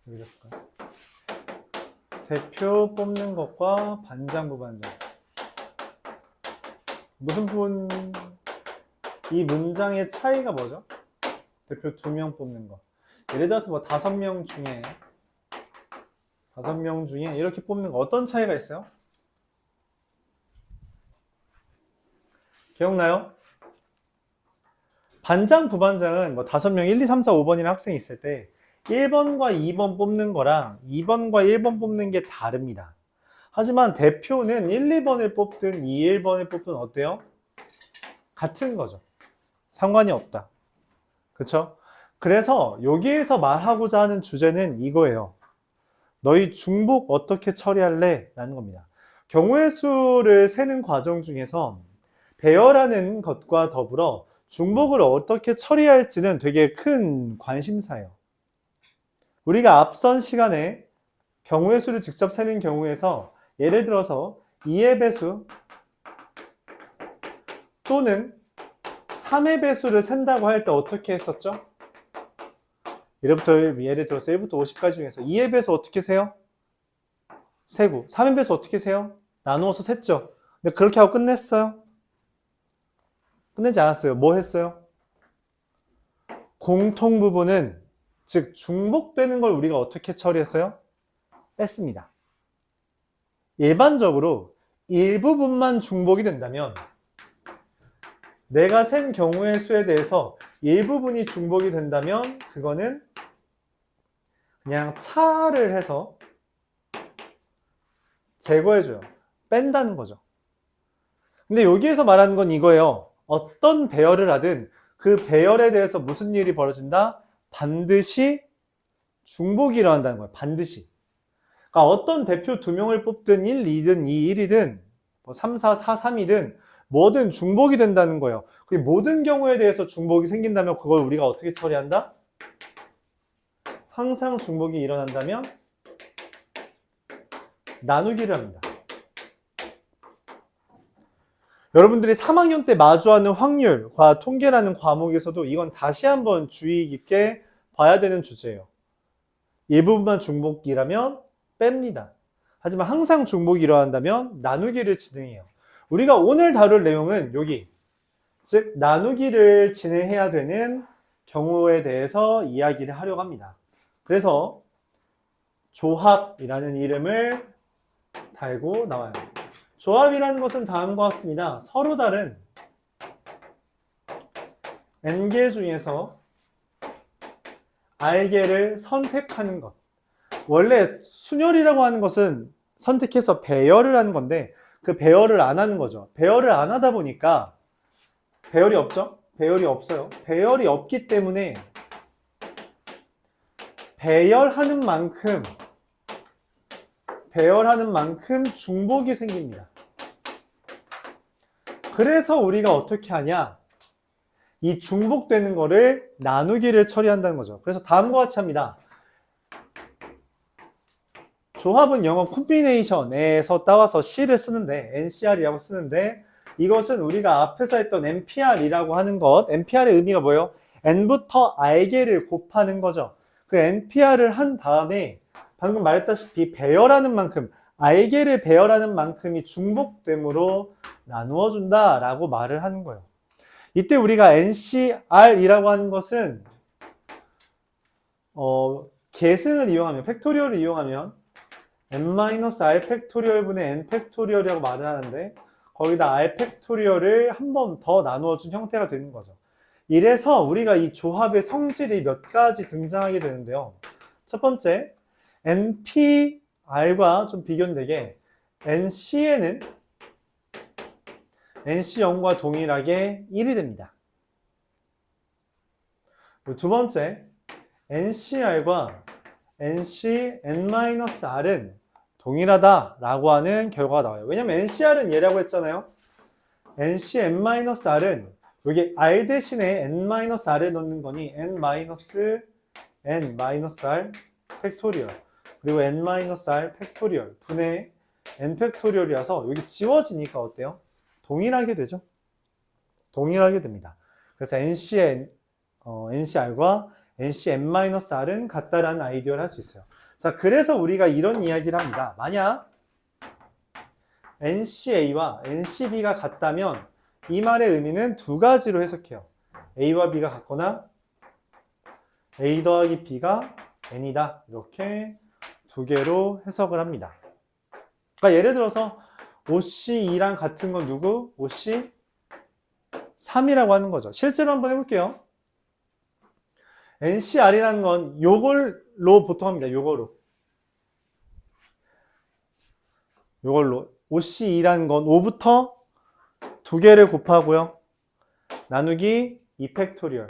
여기다 쓸까요? 대표 뽑는 것과 반장, 부반장. 무슨 부분, 이 문장의 차이가 뭐죠? 대표 2명 뽑는 거. 예를 들어서 뭐 5명 중에 이렇게 뽑는 거 어떤 차이가 있어요? 기억나요? 반장, 부반장은 뭐 5명 1, 2, 3, 4, 5번이라는 학생이 있을 때 1번과 2번 뽑는 거랑 2번과 1번 뽑는 게 다릅니다. 하지만 대표는 1, 2번을 뽑든 2, 1번을 뽑든 어때요? 같은 거죠. 상관이 없다. 그쵸? 그래서 여기에서 말하고자 하는 주제는 이거예요. 너희 중복 어떻게 처리할래? 라는 겁니다. 경우의 수를 세는 과정 중에서 배열하는 것과 더불어 중복을 어떻게 처리할지는 되게 큰 관심사예요. 우리가 앞선 시간에 경우의 수를 직접 세는 경우에서 예를 들어서 2의 배수 또는 3의 배수를 센다고 할 때 어떻게 했었죠? 예를 들어서 1부터 50까지 중에서 2의 배수 어떻게 세요? 세고 3의 배수 어떻게 세요? 나누어서 셌죠. 근데 그렇게 하고 끝냈어요? 끝내지 않았어요. 뭐 했어요? 공통 부분은 즉 중복되는 걸 우리가 어떻게 처리했어요? 뺐습니다. 일반적으로 일부분만 중복이 된다면 내가 센 경우의 수에 대해서 일부분이 중복이 된다면 그거는 그냥 차를 해서 제거해줘요. 뺀다는 거죠. 근데 여기에서 말하는 건 이거예요. 어떤 배열을 하든 그 배열에 대해서 무슨 일이 벌어진다? 반드시 중복이 일어난다는 거예요. 반드시. 그러니까 어떤 대표 2명을 뽑든 1, 2든 2, 1이든 뭐 3, 4, 4, 3이든 뭐든 중복이 된다는 거예요. 그 모든 경우에 대해서 중복이 생긴다면 그걸 우리가 어떻게 처리한다? 항상 중복이 일어난다면 나누기를 합니다. 여러분들이 3학년 때 마주하는 확률과 통계라는 과목에서도 이건 다시 한번 주의 깊게 봐야 되는 주제예요. 일부분만 중복이라면 뺍니다. 하지만 항상 중복이 일어난다면 나누기를 진행해요. 우리가 오늘 다룰 내용은 여기, 즉 나누기를 진행해야 되는 경우에 대해서 이야기를 하려고 합니다. 그래서 조합이라는 이름을 달고 나와요. 조합이라는 것은 다음과 같습니다. 서로 다른 n개 중에서 r개를 선택하는 것. 원래 순열이라고 하는 것은 선택해서 배열을 하는 건데 그 배열을 안 하는 거죠. 배열을 안 하다 보니까 배열이 없죠? 배열이 없어요. 배열이 없기 때문에 배열하는 만큼 중복이 생깁니다. 그래서 우리가 어떻게 하냐? 이 중복되는 거를 나누기를 처리한다는 거죠. 그래서 다음과 같이 합니다. 조합은 영어 콤비네이션에서 따와서 C를 쓰는데 NCR이라고 쓰는데 이것은 우리가 앞에서 했던 NPR이라고 하는 것, NPR의 의미가 뭐예요? N부터 R개를 곱하는 거죠. 그 NPR을 한 다음에 방금 말했다시피 배열하는 만큼, R개를 배열하는 만큼이 중복됨으로 나누어 준다라고 말을 하는 거예요. 이때 우리가 NCR이라고 하는 것은 계승을 이용하면, 팩토리얼을 이용하면 n-r 팩토리얼 분의 n 팩토리얼이라고 말을 하는데 거기다 r 팩토리얼을 한 번 더 나누어준 형태가 되는 거죠. 이래서 우리가 이 조합의 성질이 몇 가지 등장하게 되는데요. 첫 번째, npr과 좀 비견되게 nc에는 nc0과 동일하게 1이 됩니다. 두 번째, ncr과 nc-n-r은 동일하다라고 하는 결과가 나와요. 왜냐면 ncr은 얘라고 했잖아요. nc-n-r은 여기 r 대신에 n-r을 넣는 거니 n-r 팩토리얼 그리고 n-r 팩토리얼 분의 n 팩토리얼이라서 여기 지워지니까 어때요? 동일하게 되죠. 동일하게 됩니다. 그래서 NCR과 NCn-R은 같다라는 아이디어를 할 수 있어요. 자, 그래서 우리가 이런 이야기를 합니다. 만약 NCA와 NCB가 같다면 이 말의 의미는 두 가지로 해석해요. A와 B가 같거나 A 더하기 B가 N이다. 이렇게 두 개로 해석을 합니다. 그러니까 예를 들어서 OC2랑 같은 건 누구? OC3이라고 하는 거죠. 실제로 한번 해볼게요. NCR이라는 건 요걸로 보통 합니다. 요걸로. OC2라는 건 5부터 두 개를 곱하고요. 나누기 2팩토리얼.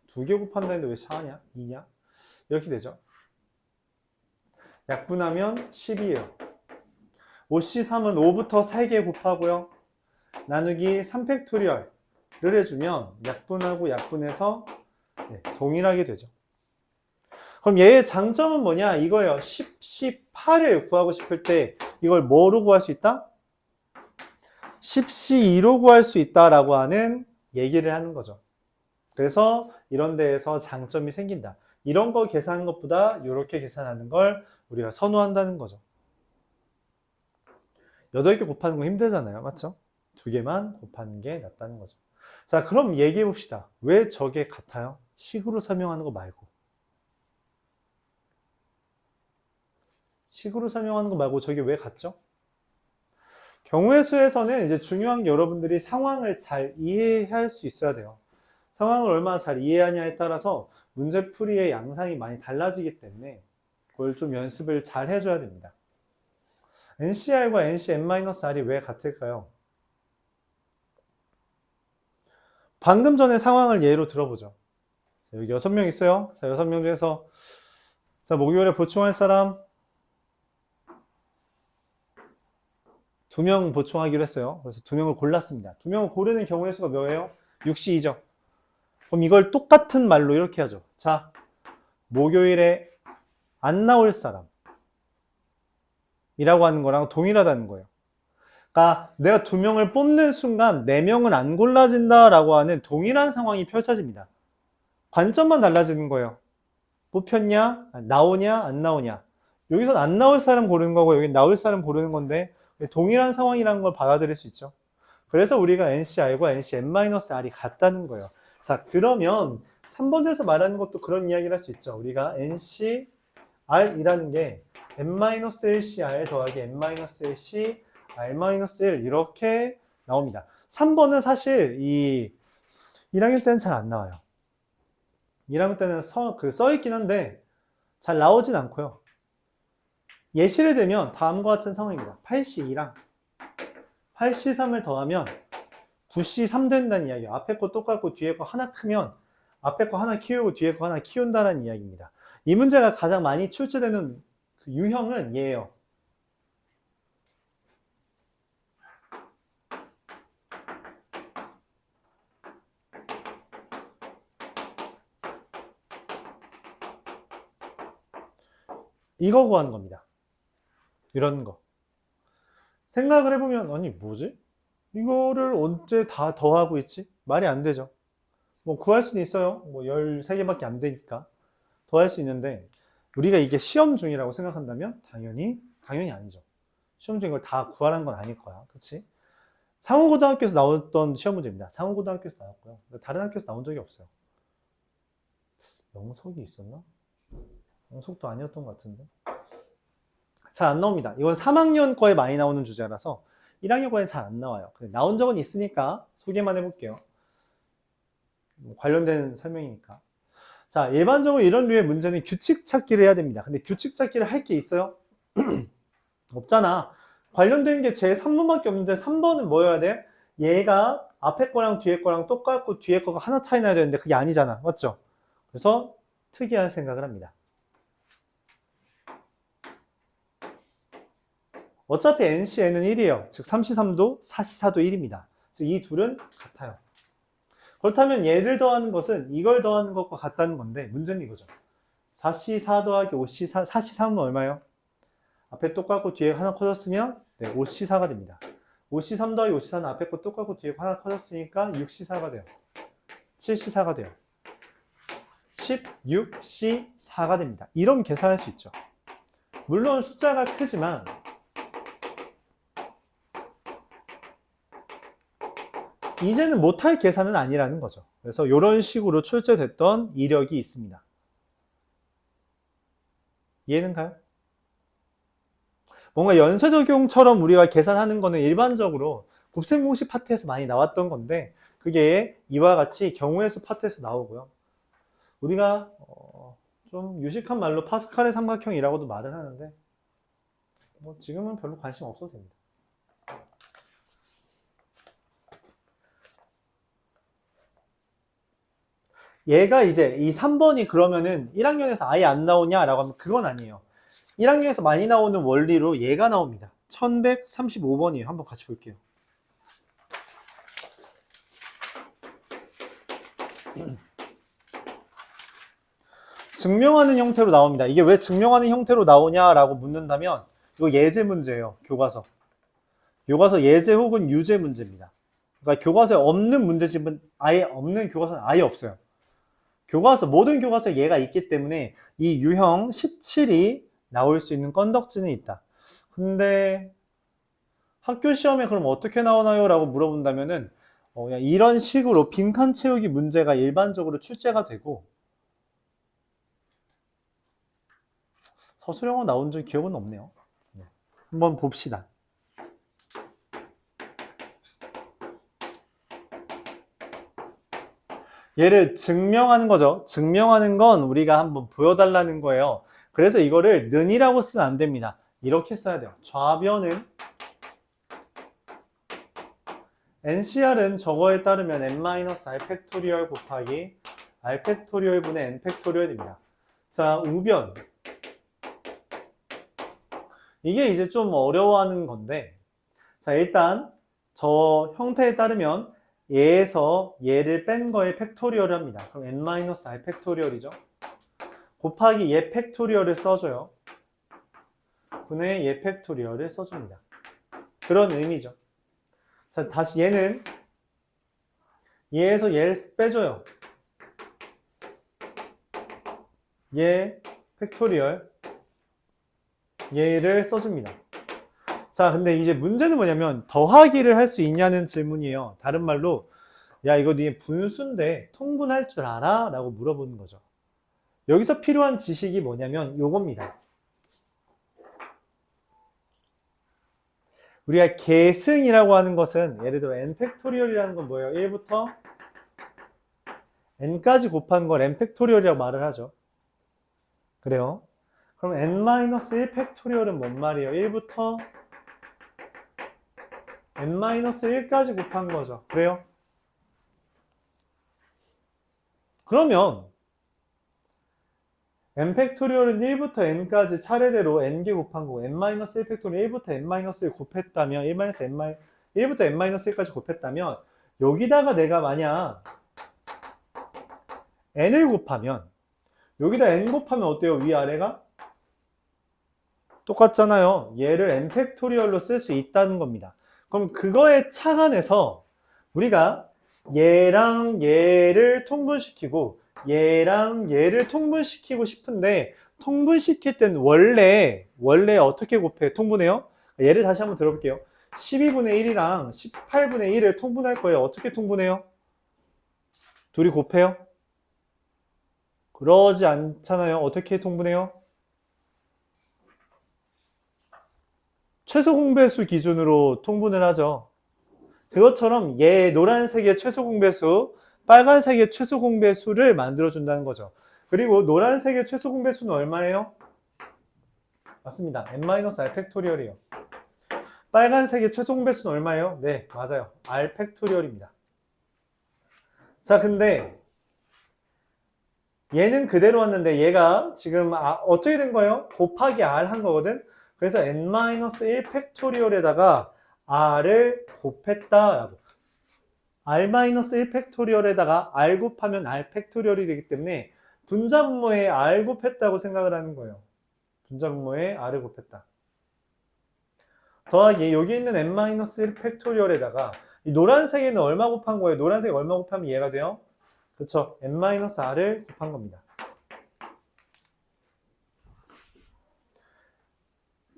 두 개 곱한다는데 왜 4냐? 2냐? 이렇게 되죠. 약분하면 10이에요. OC3은 5부터 3개 곱하고요. 나누기 3팩토리얼을 해주면 약분하고 약분해서 동일하게 되죠. 그럼 얘의 장점은 뭐냐? 이거예요. 10, 18을 구하고 싶을 때 이걸 뭐로 구할 수 있다? 10C2로 구할 수 있다라고 하는 얘기를 하는 거죠. 그래서 이런 데에서 장점이 생긴다. 이런 거 계산하는 것보다 이렇게 계산하는 걸 우리가 선호한다는 거죠. 8개 곱하는 거 힘들잖아요. 맞죠? 2개만 곱하는 게 낫다는 거죠. 자, 그럼 얘기해 봅시다. 왜 저게 같아요? 식으로 설명하는 거 말고. 식으로 설명하는 거 말고 저게 왜 같죠? 경우의 수에서는 이제 중요한 게 여러분들이 상황을 잘 이해할 수 있어야 돼요. 상황을 얼마나 잘 이해하냐에 따라서 문제풀이의 양상이 많이 달라지기 때문에 그걸 좀 연습을 잘 해줘야 됩니다. NCR과 NCn-R이 왜 같을까요? 방금 전에 상황을 예로 들어보죠. 여기 6명 있어요. 자, 6명 중에서 자, 목요일에 보충할 사람 2명 보충하기로 했어요. 그래서 2명을 골랐습니다. 2명을 고르는 경우의 수가 몇이에요? 6시2죠. 그럼 이걸 똑같은 말로 이렇게 하죠. 자, 목요일에 안 나올 사람 이라고 하는 거랑 동일하다는 거예요. 그러니까 내가 2명을 뽑는 순간 4명은 안 골라진다라고 하는 동일한 상황이 펼쳐집니다. 관점만 달라지는 거예요. 뽑혔냐? 나오냐? 안 나오냐? 여기선 안 나올 사람 고르는 거고 여기 나올 사람 고르는 건데 동일한 상황이라는 걸 받아들일 수 있죠. 그래서 우리가 NCR과 NCn-R이 같다는 거예요. 자, 그러면 3번에서 말하는 것도 그런 이야기를 할 수 있죠. 우리가 NCR이라는 게 n-1cr 더하기 n-1c r-1 이렇게 나옵니다. 3번은 사실 1학년 때는 잘 안 나와요. 1학년 때는 써있긴 한데 잘 나오진 않고요. 예시를 들면 다음과 같은 상황입니다. 8C2랑 8C3을 더하면 9C3 된다는 이야기예요. 앞에 거 똑같고 뒤에 거 하나 크면 앞에 거 하나 키우고 뒤에 거 하나 키운다는 이야기입니다. 이 문제가 가장 많이 출제되는 그 유형은 얘예요. 이거 구하는 겁니다. 이런 거. 생각을 해보면 아니 뭐지? 이거를 언제 다 더하고 있지? 말이 안 되죠. 뭐 구할 수는 있어요. 뭐 13개밖에 안 되니까 더할 수 있는데 우리가 이게 시험 중이라고 생각한다면 당연히 아니죠. 시험 중인 걸 다 구하라는 건 아닐 거야. 그치? 상호고등학교에서 나왔던 시험 문제입니다. 상호고등학교에서 나왔고요. 다른 학교에서 나온 적이 없어요. 영석이 있었나? 영석도 아니었던 것 같은데. 잘 안 나옵니다. 이건 3학년 거에 많이 나오는 주제라서 1학년 거에 잘 안 나와요. 나온 적은 있으니까 소개만 해볼게요. 관련된 설명이니까. 자, 일반적으로 이런 류의 문제는 규칙 찾기를 해야 됩니다. 근데 규칙 찾기를 할 게 있어요? 없잖아. 관련된 게 제 3번밖에 없는데 3번은 뭐여야 돼? 얘가 앞에 거랑 뒤에 거랑 똑같고 뒤에 거가 하나 차이 나야 되는데 그게 아니잖아. 맞죠? 그래서 특이한 생각을 합니다. 어차피 NCN은 1이에요. 즉 3C3도 4C4도 1입니다. 즉 이 둘은 같아요. 그렇다면 얘를 더하는 것은 이걸 더하는 것과 같다는 건데 문제는 이거죠. 4C4 더하기 5C4, 4C3은 얼마예요? 앞에 똑같고 뒤에 하나 커졌으면 5C4가 됩니다. 5C3 더하기 5C4는 앞에 거 똑같고 뒤에 하나 커졌으니까 6C4가 돼요. 7C4가 돼요. 16C4가 됩니다. 이런 계산할 수 있죠. 물론 숫자가 크지만 이제는 못할 계산은 아니라는 거죠. 그래서 이런 식으로 출제됐던 이력이 있습니다. 이해는 가요? 뭔가 연쇄적용처럼 우리가 계산하는 거는 일반적으로 곱셈공식 파트에서 많이 나왔던 건데 그게 이와 같이 경우의 수 파트에서 나오고요. 우리가 좀 유식한 말로 파스칼의 삼각형이라고도 말을 하는데 뭐 지금은 별로 관심 없어도 됩니다. 얘가 이제 이 3번이 그러면은 1학년에서 아예 안 나오냐라고 하면 그건 아니에요. 1학년에서 많이 나오는 원리로 얘가 나옵니다. 1135번이에요. 한번 같이 볼게요. 증명하는 형태로 나옵니다. 이게 왜 증명하는 형태로 나오냐라고 묻는다면 이거 예제 문제예요. 교과서. 교과서 예제 혹은 유제 문제입니다. 그러니까 교과서에 없는 문제집은 아예 없는 교과서는 아예 없어요. 교과서, 모든 교과서에 얘가 있기 때문에 이 유형 17이 나올 수 있는 건덕지는 있다. 근데 학교 시험에 그럼 어떻게 나오나요? 라고 물어본다면은 그냥 이런 식으로 빈칸 채우기 문제가 일반적으로 출제가 되고 서술형으로 나온 적 기억은 없네요. 한번 봅시다. 얘를 증명하는 거죠. 증명하는 건 우리가 한번 보여달라는 거예요. 그래서 이거를 는이라고 쓰면 안 됩니다. 이렇게 써야 돼요. 좌변은 NCR은 저거에 따르면 n-r 팩토리얼 곱하기 r 팩토리얼 분의 n 팩토리얼입니다. 자, 우변. 이게 이제 좀 어려워하는 건데 자, 일단 저 형태에 따르면 얘에서 얘를 뺀 거에 팩토리얼을 합니다. 그럼 n-r 팩토리얼이죠. 곱하기 얘 팩토리얼을 써줘요. 분의 얘 팩토리얼을 써줍니다. 그런 의미죠. 자, 다시 얘는 얘에서 얘를 빼줘요. 얘 팩토리얼 얘를 써줍니다. 자, 근데 이제 문제는 뭐냐면 더하기를 할 수 있냐는 질문이에요. 다른 말로 야, 이거 네 분수인데 통분할 줄 알아? 라고 물어보는 거죠. 여기서 필요한 지식이 뭐냐면 요겁니다. 우리가 계승이라고 하는 것은 예를 들어 n 팩토리얼이라는 건 뭐예요? 1부터 n까지 곱한 걸 n 팩토리얼이라고 말을 하죠. 그래요? 그럼 n-1 팩토리얼은 뭔 말이에요? 1부터 n-1까지 곱한 거죠. 그래요? 그러면 n 팩토리얼은 1부터 n까지 차례대로 n개 곱한 거고 n-1 팩토리얼 1부터 n-1을 곱했다면 1부터 n-1까지 곱했다면 여기다가 내가 만약 n을 곱하면 여기다 n 곱하면 어때요? 위아래가? 똑같잖아요. 얘를 n 팩토리얼로 쓸 수 있다는 겁니다. 그럼 그거에 착안해서 우리가 얘랑 얘를 통분시키고 얘랑 얘를 통분시키고 싶은데 통분시킬 땐 원래 어떻게 곱해? 통분해요? 얘를 다시 한번 들어볼게요. 12분의 1이랑 18분의 1을 통분할 거예요. 어떻게 통분해요? 둘이 곱해요? 그러지 않잖아요. 어떻게 통분해요? 최소 공배수 기준으로 통분을 하죠. 그것처럼 얘 노란색의 최소 공배수, 빨간색의 최소 공배수를 만들어준다는 거죠. 그리고 노란색의 최소 공배수는 얼마예요? 맞습니다. n-r 팩토리얼이에요. 빨간색의 최소 공배수는 얼마예요? 네, 맞아요. r 팩토리얼입니다. 자, 근데 얘는 그대로 왔는데 얘가 지금 어떻게 된 거예요? 곱하기 r 한 거거든? 그래서 n-1 팩토리얼에다가 r을 곱했다라고. r-1 팩토리얼에다가 r 곱하면 r 팩토리얼이 되기 때문에 분자분모에 r 곱했다고 생각을 하는 거예요. 분자분모에 r을 곱했다. 더하기 여기 있는 n-1 팩토리얼에다가 이 노란색에는 얼마 곱한 거예요? 노란색 얼마 곱하면 얘가 돼요? 그렇죠. n-r을 곱한 겁니다.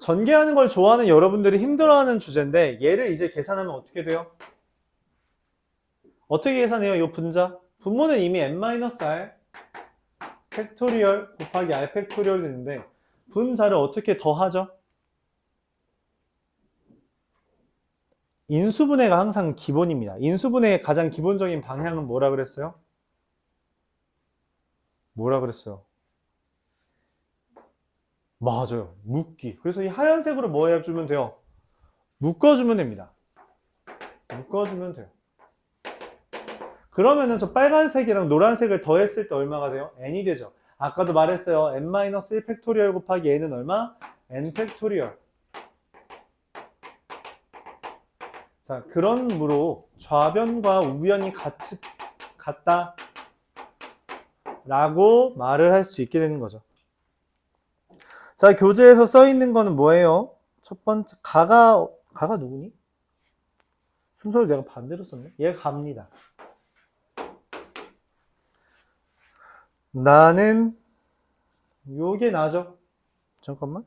전개하는 걸 좋아하는 여러분들이 힘들어하는 주제인데 얘를 이제 계산하면 어떻게 돼요? 어떻게 계산해요? 이 분자? 분모는 이미 n-r 팩토리얼 곱하기 r 팩토리얼 되는데 분자를 어떻게 더하죠? 인수분해가 항상 기본입니다. 인수분해의 가장 기본적인 방향은 뭐라 그랬어요? 뭐라 그랬어요? 맞아요. 묶기. 그래서 이 하얀색으로 뭐 해주면 돼요? 묶어주면 됩니다. 묶어주면 돼요. 그러면은 저 빨간색이랑 노란색을 더했을 때 얼마가 돼요? n이 되죠. 아까도 말했어요. n-1 팩토리얼 곱하기 n은 얼마? n 팩토리얼. 자, 그러므로 좌변과 우변이 같다 라고 말을 할 수 있게 되는 거죠. 자, 교재에서 써 있는 거는 뭐예요? 첫 번째, 가가 누구니? 순서를 내가 반대로 썼네? 얘가 갑니다. 나는 요게 나죠? 잠깐만.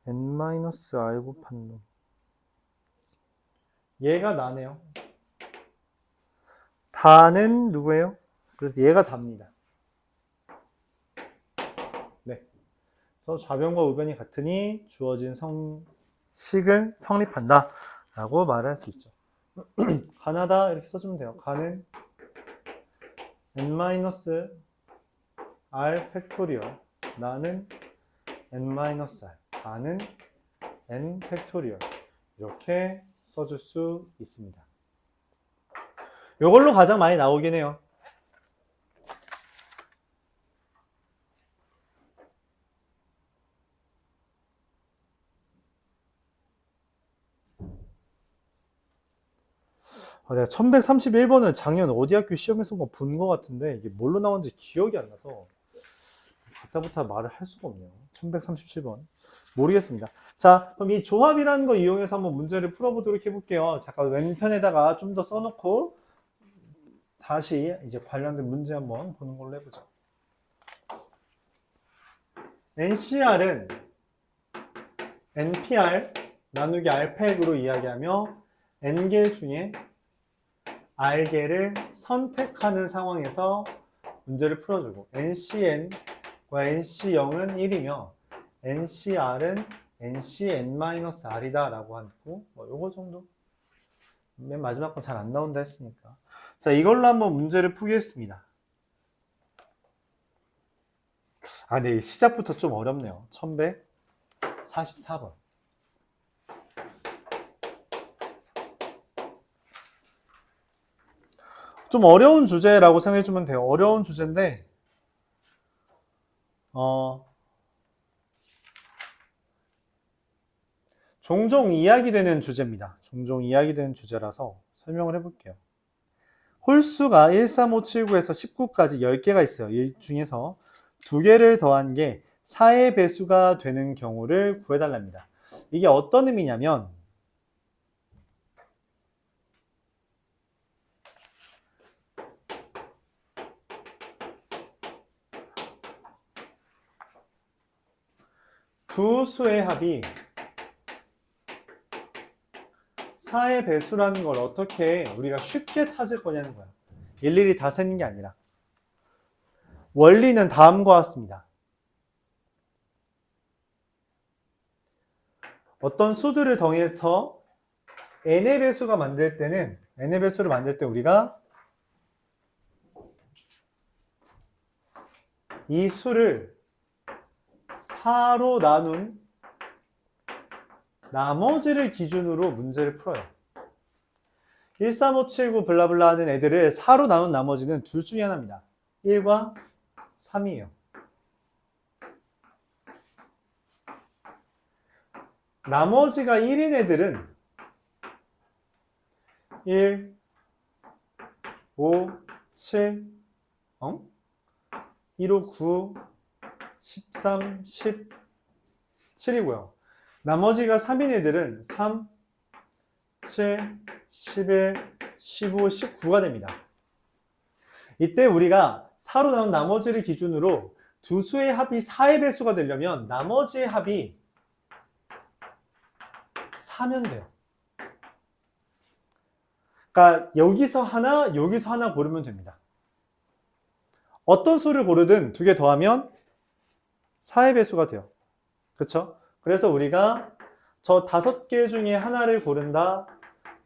n-r 곱한 놈. 얘가 나네요. 다는 누구예요? 그래서 얘가 답니다. 네. 그래서 좌변과 우변이 같으니 주어진 식은 성립한다 라고 말을 할 수 있죠. 가나다 이렇게 써주면 돼요. 가는 n-r 팩토리얼 나는 n-r 가는 n 팩토리얼 이렇게 써줄 수 있습니다. 이걸로 가장 많이 나오긴 해요. 내가 1131번을 작년 어디 학교 시험에서 본 것 같은데 이게 뭘로 나왔는지 기억이 안 나서 갖다부터 말을 할 수가 없네요. 1137번 모르겠습니다. 자, 그럼 이 조합이라는 거 이용해서 한번 문제를 풀어보도록 해볼게요. 잠깐 왼편에다가 좀 더 써놓고 다시 이제 관련된 문제 한번 보는 걸로 해보죠. NCR은 NPR 나누기 R팩으로 이야기하며 N개 중에 R개를 선택하는 상황에서 문제를 풀어주고 NCN과 NC0은 1이며 NCR은 NCN-R이다 라고 하고 요거 정도 맨 마지막 건 잘 안 나온다 했으니까 자 이걸로 한번 문제를 풀겠습니다. 네, 시작부터 좀 어렵네요. 1144번. 좀 어려운 주제라고 생각해주면 돼요. 어려운 주제인데, 종종 이야기되는 주제입니다. 종종 이야기되는 주제라서 설명을 해볼게요. 홀수가 1, 3, 5, 7, 9에서 19까지 10개가 있어요. 이 중에서 2개를 더한 게 4의 배수가 되는 경우를 구해달랍니다. 이게 어떤 의미냐면 두 수의 합이 4의 배수라는 걸 어떻게 우리가 쉽게 찾을 거냐는 거야. 일일이 다 세는 게 아니라. 원리는 다음과 같습니다. 어떤 수들을 더해서 n의 배수가 만들 때는 n의 배수를 만들 때 우리가 이 수를 4로 나눈 나머지를 기준으로 문제를 풀어요. 1, 3, 5, 7, 9 블라블라 하는 애들을 4로 나눈 나머지는 둘 중에 하나입니다. 1과 3이에요. 나머지가 1인 애들은 1, 5, 7, 1, 5, 9, 13, 17이고요. 나머지가 3인 애들은 3, 7, 11, 15, 19가 됩니다. 이때 우리가 4로 나온 나머지를 기준으로 두 수의 합이 4의 배수가 되려면 나머지의 합이 4면 돼요. 그러니까 여기서 하나 고르면 됩니다. 어떤 수를 고르든 두 개 더하면 4의 배수가 돼요. 그렇죠? 그래서 우리가 저 5개 중에 하나를 고른다,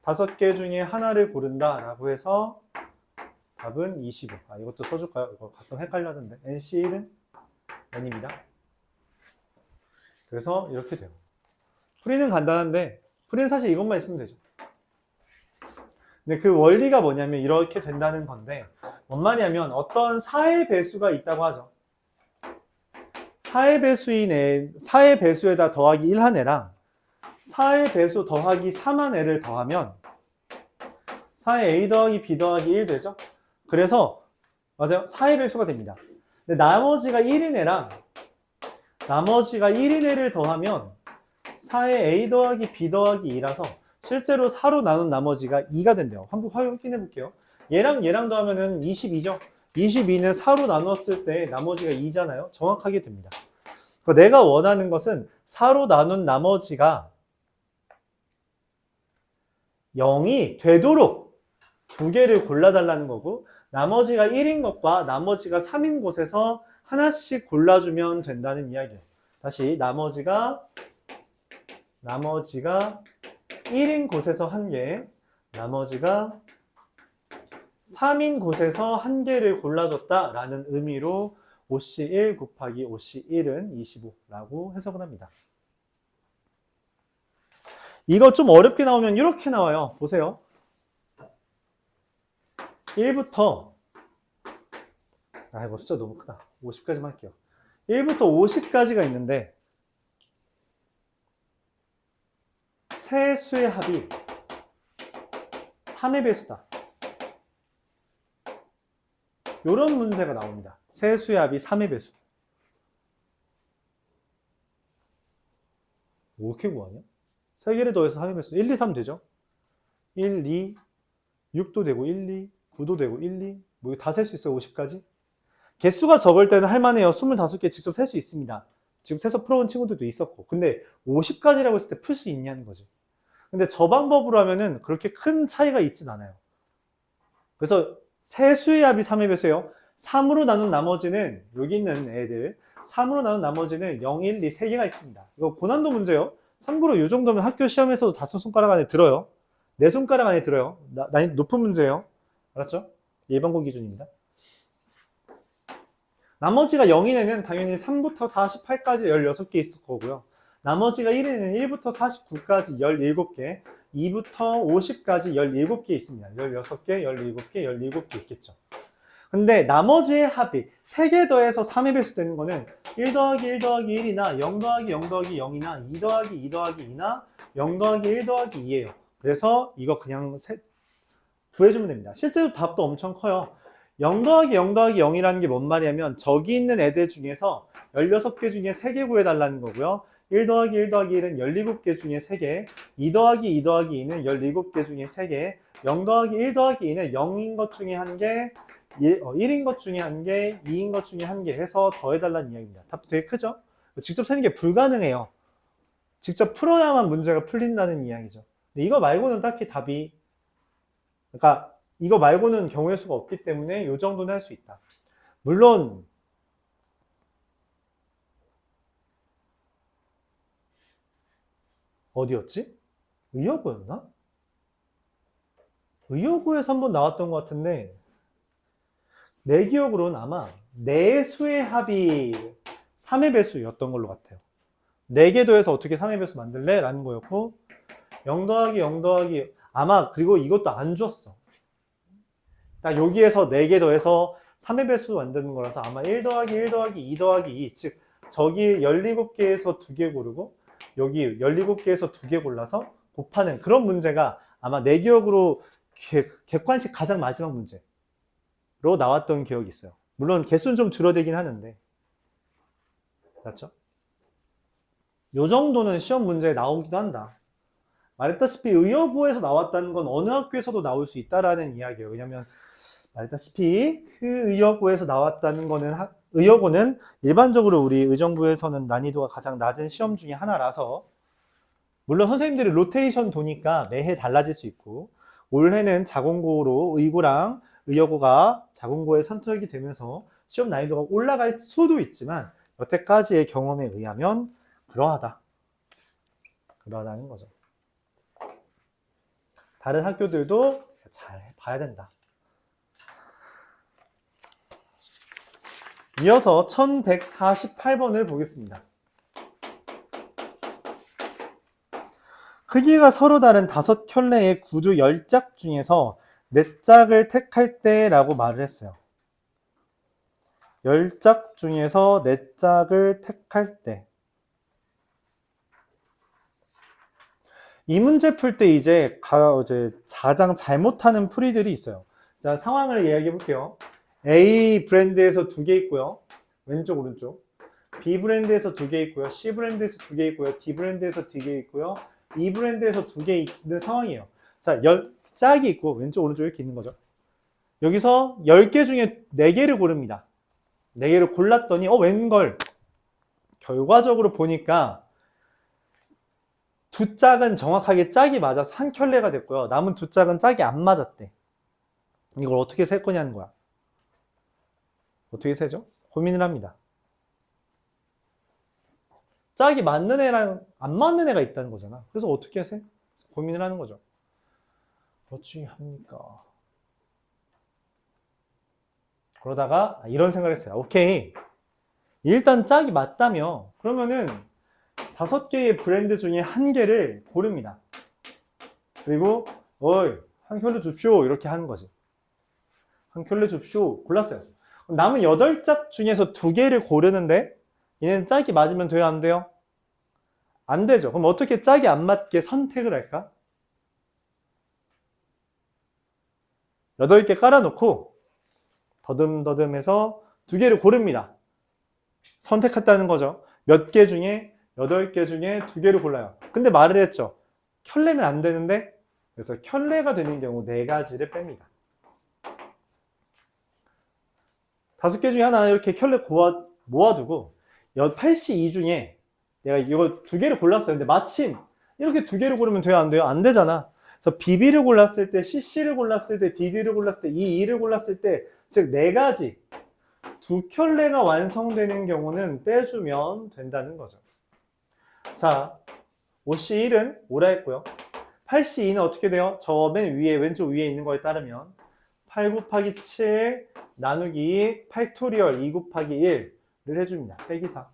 5개 중에 하나를 고른다 라고 해서 답은 25. 이것도 써줄까요? 이거 가끔 헷갈려하던데. NC1은 n입니다. 그래서 이렇게 돼요. 풀이는 간단한데 풀이는 사실 이것만 있으면 되죠. 근데 그 원리가 뭐냐면 이렇게 된다는 건데 뭔 말이냐면 어떤 4의 배수가 있다고 하죠. 4의 배수에다 더하기 1한 애랑 4의 배수 더하기 3한 애를 더하면 4의 a 더하기 b 더하기 1 되죠. 그래서 맞아요. 4의 배수가 됩니다. 근데 나머지가 1인 애랑 나머지가 1인 애를 더하면 4의 a 더하기 b 더하기 2라서 실제로 4로 나눈 나머지가 2가 된대요. 한번 확인해 볼게요. 얘랑 더하면은 22죠. 22는 4로 나눴을 때 나머지가 2잖아요. 정확하게 됩니다. 내가 원하는 것은 4로 나눈 나머지가 0이 되도록 두 개를 골라달라는 거고 나머지가 1인 것과 나머지가 3인 곳에서 하나씩 골라주면 된다는 이야기예요. 다시 나머지가 1인 곳에서 1개, 나머지가 3인 곳에서 1개를 골라줬다라는 의미로 5C1 곱하기 5C1은 25라고 해석을 합니다. 이거 좀 어렵게 나오면 이렇게 나와요. 보세요. 1부터 이거 숫자 너무 크다. 50까지만 할게요. 1부터 50까지가 있는데 세 수의 합이 3의 배수다. 이런 문제가 나옵니다. 세 수의 합이 3의 배수. 뭐 이렇게 구하냐? 세 개를 더해서 3의 배수. 1, 2, 3 되죠? 1, 2, 6도 되고 1, 2, 9도 되고 1, 2. 뭐 다 셀 수 있어요. 50까지. 개수가 적을 때는 할만해요. 25개 직접 셀 수 있습니다. 지금 세서 풀어온 친구들도 있었고. 근데 50까지라고 했을 때 풀 수 있냐는 거지. 근데 저 방법으로 하면은 그렇게 큰 차이가 있진 않아요. 그래서 세 수의 합이 3의 배수예요. 3으로 나눈 나머지는 여기 있는 애들 3으로 나눈 나머지는 0, 1, 2, 3개가 있습니다. 이거 고난도 문제예요. 참고로 이 정도면 학교 시험에서도 5손가락 안에 들어요. 4손가락 안에 들어요. 난이도 높은 문제예요. 알았죠? 일반고 기준입니다. 나머지가 0인 애는 당연히 3부터 48까지 16개 있을 거고요. 나머지가 1인은 1부터 49까지 17개, 2부터 50까지 17개 있습니다. 16개, 17개, 17개 있겠죠. 근데 나머지의 합이 3개 더해서 3의 배수 되는 거는 1 더하기 1 더하기 1이나 0 더하기 0 더하기 0이나 2 더하기 2 더하기 2나 0 더하기 1 더하기 2예요. 그래서 이거 그냥 구해주면 됩니다. 실제로 답도 엄청 커요. 0 더하기 0 더하기 0이라는 게 뭔 말이냐면 저기 있는 애들 중에서 16개 중에 3개 구해달라는 거고요. 1 더하기 1 더하기 1은 17개 중에 3개, 2 더하기 2 더하기 2는 17개 중에 3개, 0 더하기 1 더하기 2는 0인 것 중에 1개, 1인 것 중에 1개, 2인 것 중에 1개 해서 더해달라는 이야기입니다. 답도 되게 크죠? 직접 세는 게 불가능해요. 직접 풀어야만 문제가 풀린다는 이야기죠. 근데 이거 말고는 딱히 답이, 그러니까 이거 말고는 경우의 수가 없기 때문에 이 정도는 할 수 있다. 물론 어디였지? 의여고였나? 의여고에서 한번 나왔던 것 같은데 내 기억으로는 아마 4수의 합이 3의 배수였던 걸로 같아요. 4개 더해서 어떻게 3의 배수 만들래? 라는 거였고 0 더하기 0 더하기 아마 그리고 이것도 안 줬어. 여기에서 4개 더해서 3의 배수 만드는 거라서 아마 1 더하기 1 더하기 2 더하기 2 즉 저기 17개에서 2개 고르고 여기 17개에서 2개 골라서 곱하는 그런 문제가 아마 내 기억으로 객관식 가장 마지막 문제로 나왔던 기억이 있어요. 물론 개수는 좀 줄어들긴 하는데 맞죠? 요 정도는 시험 문제에 나오기도 한다. 말했다시피 의여고에서 나왔다는 건 어느 학교에서도 나올 수 있다라는 이야기예요. 왜냐면 말했다시피 그 의여고에서 나왔다는 거는 의여고는 일반적으로 우리 의정부에서는 난이도가 가장 낮은 시험 중에 하나라서 물론 선생님들이 로테이션 도니까 매해 달라질 수 있고 올해는 자공고로 의고랑 의여고가 자공고에 선택이 되면서 시험 난이도가 올라갈 수도 있지만 여태까지의 경험에 의하면 그러하다는 거죠. 다른 학교들도 잘 봐야 된다. 이어서 1148번을 보겠습니다. 크기가 서로 다른 5켤레의 구두 10짝 중에서 4짝을 택할 때 라고 말을 했어요. 10짝 중에서 4짝을 택할 때. 이 문제 풀 때 이제 가장 잘못하는 풀이들이 있어요. 자, 상황을 이야기해 볼게요. A 브랜드에서 2개 있고요. 왼쪽, 오른쪽. B 브랜드에서 2개 있고요. C 브랜드에서 2개 있고요. D 브랜드에서 2개 있고요. E 브랜드에서 2개 있는 상황이에요. 자, 10짝이 있고 왼쪽, 오른쪽 이렇게 있는 거죠. 여기서 10개 중에 4개를 고릅니다. 4개를 골랐더니 웬걸. 결과적으로 보니까 2짝은 정확하게 짝이 맞아서 한 켤레가 됐고요. 남은 2짝은 짝이 안 맞았대. 이걸 어떻게 셀 거냐는 거야. 어떻게 세죠? 고민을 합니다. 짝이 맞는 애랑 안 맞는 애가 있다는 거잖아. 그래서 어떻게 세? 고민을 하는 거죠. 어찌 합니까? 그러다가 이런 생각을 했어요. 오케이. 일단 짝이 맞다며 그러면은 5개의 브랜드 중에 1개를 고릅니다. 그리고 한 켤레 줍쇼 이렇게 하는 거지. 한 켤레 줍쇼 골랐어요. 남은 8짝 중에서 2개를 고르는데 얘는 짝이 맞으면 돼요? 안 돼요? 안 되죠. 그럼 어떻게 짝이 안 맞게 선택을 할까? 8개 깔아놓고 더듬더듬해서 2개를 고릅니다. 선택했다는 거죠. 몇 개 중에 8개 중에 2개를 골라요. 근데 말을 했죠. 켤레는 안 되는데 그래서 켤레가 되는 경우 4가지를 뺍니다. 5개 중에 하나 이렇게 켤레 모아두고 82 중에 내가 이거 2개를 골랐어요. 근데 마침 이렇게 2개를 고르면 돼요? 안 돼요? 안 되잖아. 그래서 BB를 골랐을 때, CC를 골랐을 때, DD를 골랐을 때, EE를 골랐을 때, 즉 4가지 2켤레가 완성되는 경우는 빼주면 된다는 거죠. 자, 51은 오라 했고요. 82는 어떻게 돼요? 저 맨 위에 왼쪽 위에 있는 거에 따르면 8 곱하기 7 나누기 8토리얼 2 곱하기 1을 해줍니다. 빼기 4.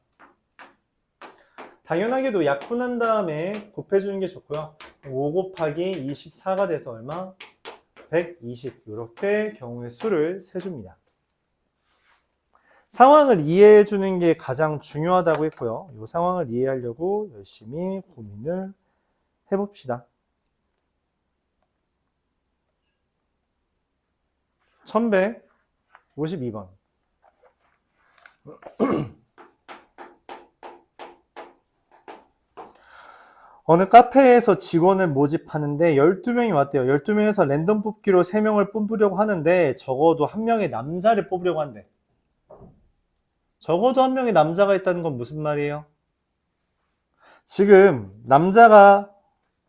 당연하게도 약분한 다음에 곱해주는 게 좋고요. 5 곱하기 24가 돼서 얼마? 120. 이렇게 경우의 수를 세줍니다. 상황을 이해해주는 게 가장 중요하다고 했고요. 이 상황을 이해하려고 열심히 고민을 해봅시다. 1152번. 어느 카페에서 직원을 모집하는데 12명이 왔대요. 12명에서 랜덤 뽑기로 3명을 뽑으려고 하는데 적어도 1명의 남자를 뽑으려고 한대. 적어도 1명의 남자가 있다는 건 무슨 말이에요? 지금 남자가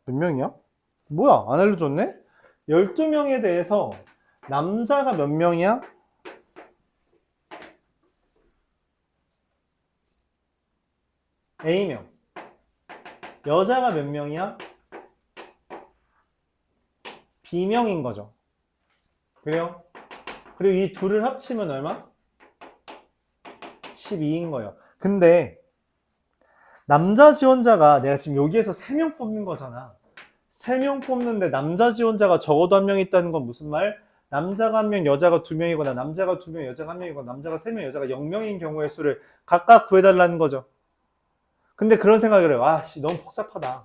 몇 명이야? 뭐야? 안 알려줬네? 12명에 대해서 남자가 몇 명이야? A명. 여자가 몇 명이야? B명인 거죠. 그래요? 그리고 이 둘을 합치면 얼마? 12인 거예요. 근데 남자 지원자가 내가 지금 여기에서 3명 뽑는 거잖아. 3명 뽑는데 남자 지원자가 적어도 1명 있다는 건 무슨 말? 남자가 1명, 여자가 2명이거나 남자가 2명, 여자가 1명이거나 남자가 3명, 여자가 0명인 경우의 수를 각각 구해달라는 거죠. 근데 그런 생각을 해요. 너무 복잡하다.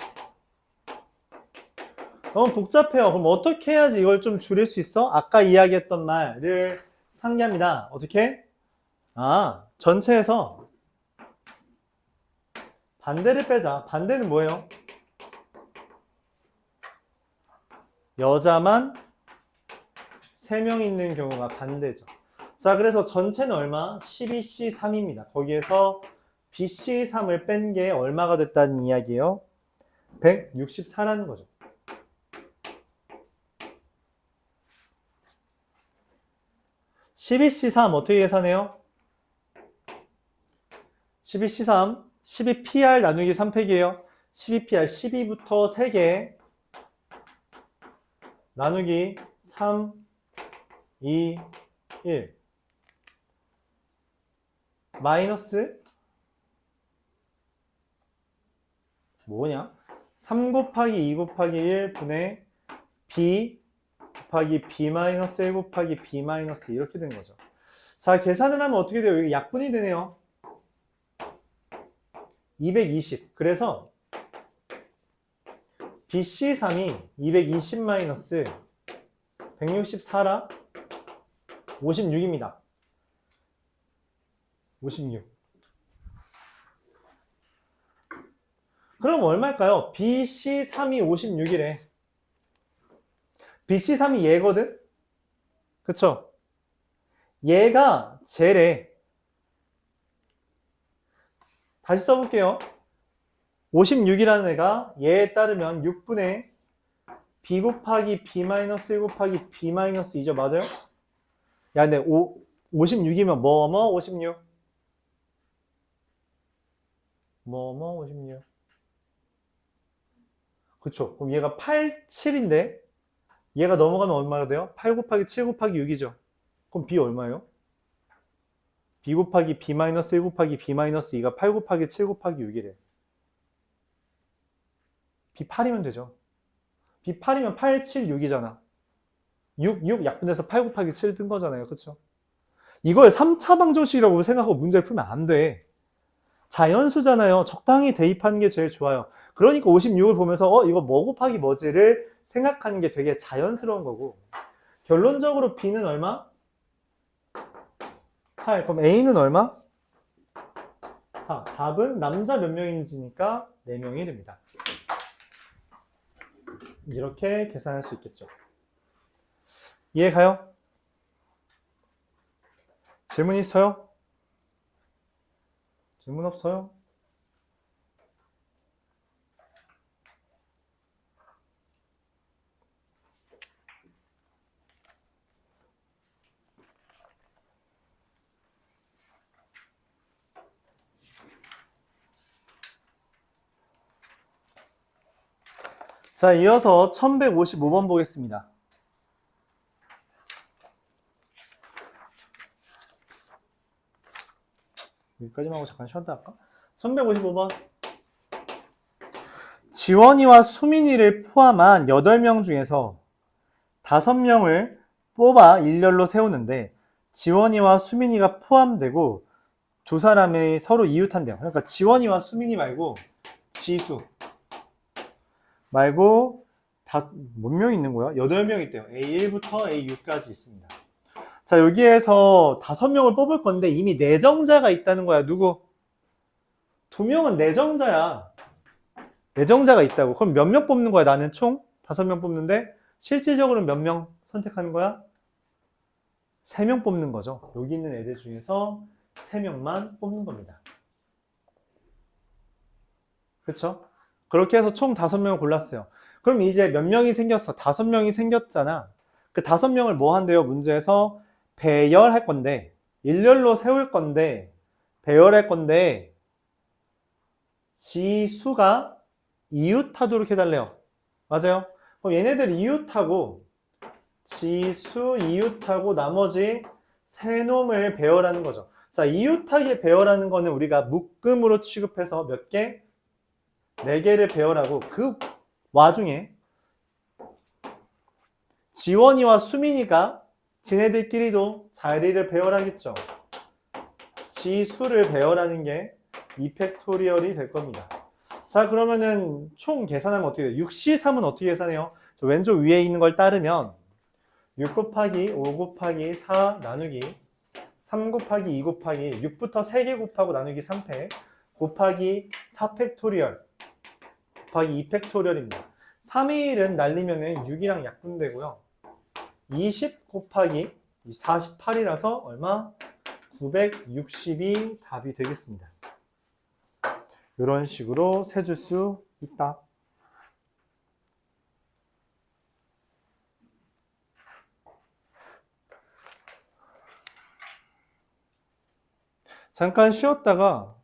너무 복잡해요. 그럼 어떻게 해야지 이걸 좀 줄일 수 있어? 아까 이야기했던 말을 상기합니다. 어떻게? 전체에서 반대를 빼자. 반대는 뭐예요? 여자만 3명 있는 경우가 반대죠. 자, 그래서 전체는 얼마? 12C3입니다. 거기에서 BC3을 뺀 게 얼마가 됐다는 이야기예요? 164라는 거죠. 12C3 어떻게 계산해요? 12C3, 12PR 나누기 3팩이에요. 12PR, 12부터 3개 나누기 3, 2, 1 마이너스 뭐냐? 3 곱하기 2 곱하기 1 분의 B 곱하기 B 마이너스 1 곱하기 B 마이너스 이렇게 된 거죠. 자, 계산을 하면 어떻게 돼요? 여기 약분이 되네요. 220. 그래서 BC3이 220 마이너스 164라 56입니다. 56. 그럼 얼마일까요? BC3이 56이래. BC3이 얘거든? 그쵸? 얘가 쟤래. 다시 써볼게요. 56이라는 애가 얘에 따르면 6분의 B 곱하기 B 마이너스 1 곱하기 B 마이너스 2죠. 맞아요? 야, 근데 56이면 뭐뭐 56? 뭐뭐 56? 그쵸? 그럼 얘가 8, 7인데 얘가 넘어가면 얼마가 돼요? 8 곱하기 7 곱하기 6이죠. 그럼 B 얼마예요? B 곱하기 B 마이너스 1 곱하기 B 마이너스 2가 8 곱하기 7 곱하기 6이래. B 8이면 되죠. B 8이면 8, 7, 6이잖아. 6 약분해서 8 곱하기 7 뜬 거잖아요. 그쵸? 이걸 3차 방정식이라고 생각하고 문제를 풀면 안 돼. 자연수잖아요. 적당히 대입하는 게 제일 좋아요. 그러니까 56을 보면서 이거 뭐 곱하기 뭐지를 생각하는 게 되게 자연스러운 거고, 결론적으로 B는 얼마? 8. 그럼 A는 얼마? 4. 답은 남자 몇 명인지니까 4명이 됩니다. 이렇게 계산할 수 있겠죠. 이해 가요? 질문 있어요? 질문 없어요? 자, 이어서 1155번 보겠습니다. 여기까지만 하고 잠깐 쉬었다 할까? 1155번. 지원이와 수민이를 포함한 8명 중에서 5명을 뽑아 일렬로 세우는데 지원이와 수민이가 포함되고 두 사람이 서로 이웃한대요. 그러니까 지원이와 수민이 말고 지수 말고 몇 명 있는 거야? 8명 있대요. A1부터 A6까지 있습니다. 자, 여기에서 5명을 뽑을 건데 이미 내정자가 있다는 거야. 누구? 2명은 내정자야. 내정자가 있다고. 그럼 몇 명 뽑는 거야? 나는 총 5명 뽑는데 실질적으로 몇 명 선택하는 거야? 3명 뽑는 거죠. 여기 있는 애들 중에서 3명만 뽑는 겁니다. 그렇죠? 그렇게 해서 총 5명을 골랐어요. 그럼 이제 몇 명이 생겼어? 5명이 생겼잖아. 그 5명을 뭐 한대요? 문제에서 배열할 건데, 일렬로 세울 건데, 배열할 건데, 지수가 이웃하도록 해달래요. 맞아요? 그럼 얘네들 이웃하고, 지수 이웃하고 나머지 세 놈을 배열하는 거죠. 자, 이웃하게 배열하는 거는 우리가 묶음으로 취급해서 몇 개? 4개를 배열하고 그 와중에 지원이와 수민이가 지네들끼리도 자리를 배열하겠죠. 지수를 배열하는 게 2팩토리얼이 될 겁니다. 자, 그러면은 총 계산하면 어떻게 돼요? 6C3은 어떻게 계산해요? 저 왼쪽 위에 있는 걸 따르면 6 곱하기 5 곱하기 4 나누기 3 곱하기 2 곱하기 6부터 3개 곱하고 나누기 3팩 곱하기 4팩토리얼 곱하기 2팩토리얼입니다. 3의 1은 날리면은 6이랑 약분되고요. 20 곱하기 이 48이라서 얼마? 960이 답이 되겠습니다. 이런 식으로 세줄 수 있다. 잠깐 쉬었다가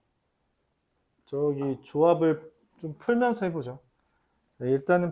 저기 조합을 좀 풀면서 해보죠. 일단은